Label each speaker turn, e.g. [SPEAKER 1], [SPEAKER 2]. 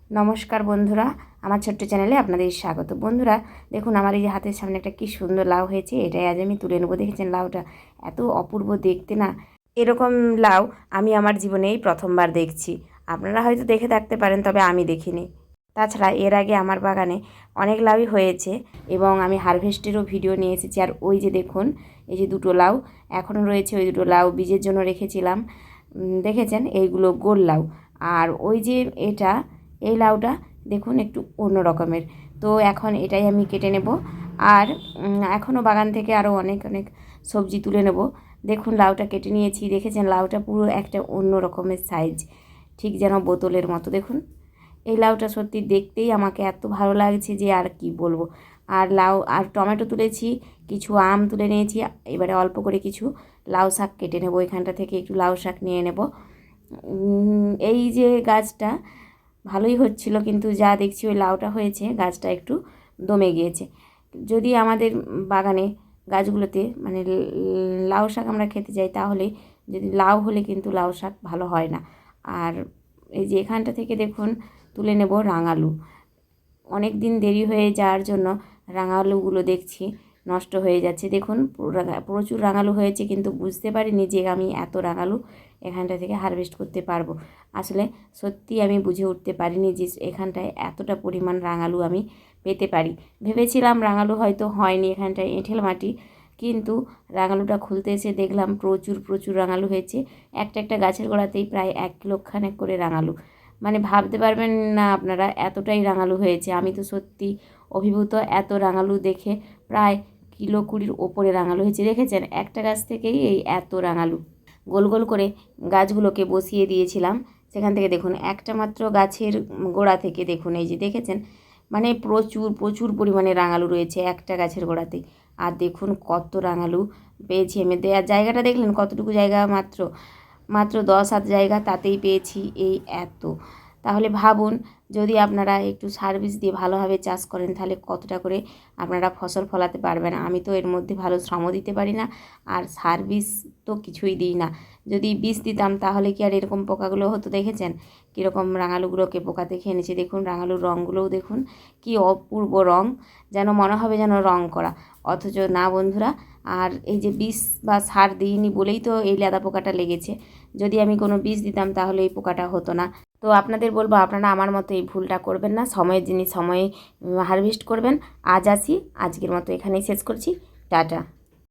[SPEAKER 1] নমস্কার বন্ধুরা, আমার ছোট্ট চ্যানেলে আপনাদের স্বাগত। বন্ধুরা দেখুন, আমার এই যে হাতের সামনে একটা কি সুন্দর লাউ হয়েছে, এটাই আজ আমি তুলে নেবো। দেখেছেন লাউটা এত অপূর্ব দেখতে না, এরকম লাউ আমি আমার জীবনেই প্রথমবার দেখছি। আপনারা হয়তো দেখে থাকতে পারেন, তবে আমি দেখিনি। তাছাড়া এর আগে আমার বাগানে অনেক লাউই হয়েছে এবং আমি হারভেস্টেরও ভিডিও নিয়ে এসেছি। আর ওই যে দেখুন, এই যে দুটো লাউ এখনও রয়েছে, ওই দুটো লাউ বীজের জন্য রেখেছিলাম। দেখেছেন, এইগুলো গোল লাউ। আর ওই যে এই লাউটা দেখুন একটু অন্য রকমের। তো এখন এটাই আমি কেটে নেব। আর এখনও বাগান থেকে আরও অনেক অনেক সবজি তুলে নেব। দেখুন লাউটা কেটে নিয়েছি। দেখেছেন লাউটা পুরো একটা অন্য রকমের সাইজ, ঠিক যেন বোতলের মতো। দেখুন এই লাউটা সত্যি দেখতেই আমাকে এত ভালো লাগছে যে আর কি বলবো। আর লাউ আর টমেটো তুলেছি, কিছু আম তুলে নিয়েছি। এবারে অল্প করে কিছু লাউ শাক কেটে নেব, এখানটা থেকে একটু লাউ শাক নিয়ে নেব। এই যে গাছটা ভালোই হচ্ছিল, কিন্তু যা দেখছি ওই লাউটা হয়েছে গাছটা একটু দমে গিয়েছে। যদি আমাদের বাগানে গাছগুলোতে মানে লাউ শাক আমরা খেতে যাই, তাহলে যদি লাউ হলে কিন্তু লাউ শাক ভালো হয় না। আর এই যে এখানটা থেকে দেখুন তুলে নেব রাঙালু। অনেক দিন দেরি হয়ে যাওয়ার জন্য রাঙালুগুলো দেখছি নষ্ট হয়ে যাচ্ছে। দেখুন প্রচুর রাঙালু হয়েছে, কিন্তু বুঝতে পারিনি যে আমি এত রাঙালু এখানটা থেকে হারভেস্ট করতে পারবো। আসলে সত্যি আমি বুঝে উঠতে পারিনি যে এখানটায় এতটা পরিমাণ রাঙালু আমি পেতে পারি। ভেবেছিলাম রাঙালু হয়তো হয়নি, এখানটায় এঁঠেল মাটি, কিন্তু রাঙালুটা খুলতে এসে দেখলাম প্রচুর প্রচুর রাঙালু হয়েছে। একটা একটা গাছের গোড়াতেই প্রায় 1 কিলো খানেক করে রাঙালু। মানে ভাবতে পারবেন না আপনারা, এতটাই রাঙালু হয়েছে। আমি তো সত্যি অভিভূত, এত রাঙালু দেখে। প্রায় 1.20 কিলো ওপরে রাঙালু হয়েছে। দেখেছেন একটা গাছ থেকেই এই এত রাঙালু। গোল গোল করে গাছগুলোকে বসিয়ে দিয়েছিলাম, সেখান থেকে দেখুন একটা মাত্র গাছের গোড়া থেকে দেখুন এই যে দেখেছেন, মানে প্রচুর প্রচুর পরিমাণে রাঙালু রয়েছে একটা গাছের গোড়াতেই। আর দেখুন কত রাঙালু পেয়েছি আমি। দেওয়ার জায়গাটা দেখলেন কতটুকু জায়গা, মাত্র মাত্র 10 হাত জায়গা, তাতেই পেয়েছি এই এত। তাহলে ভাবুন, যদি আপনারা একটু সার্ভিস দিয়ে ভালোভাবে চাষ করেন, তাহলে কতটা করে আপনারা ফসল ফলাতে পারবেন। আমি তো এর মধ্যে ভালো শ্রমও দিতে পারি না, আর সার্ভিস তো কিছুই দিই না। যদি বিষ দিতাম তাহলে কি আর এরকম পোকাগুলো হতো? দেখেছেন কীরকম রাঙালুগুলোকে পোকাতে খেয়ে নিয়েছে। দেখুন রাঙালুর রঙগুলোও দেখুন কি অপূর্ব রঙ, যেন মনে হবে যেন রঙ করা, অথচ না বন্ধুরা। আর এই যে বিষ বা সার দিইনি বলেই তো এই লেদা পোকাটা লেগেছে। যদি আমি কোনো বিষ দিতাম তাহলে এই পোকাটা হতো না। তো আপনাদের বলবো, আপনারা আমার মতো এই ভুলটা করবেন না, সময়ের জিনিস সময়ে হারভেস্ট করবেন। আজ আসি, আজকের মতো এখানেই শেষ করছি। টাটা।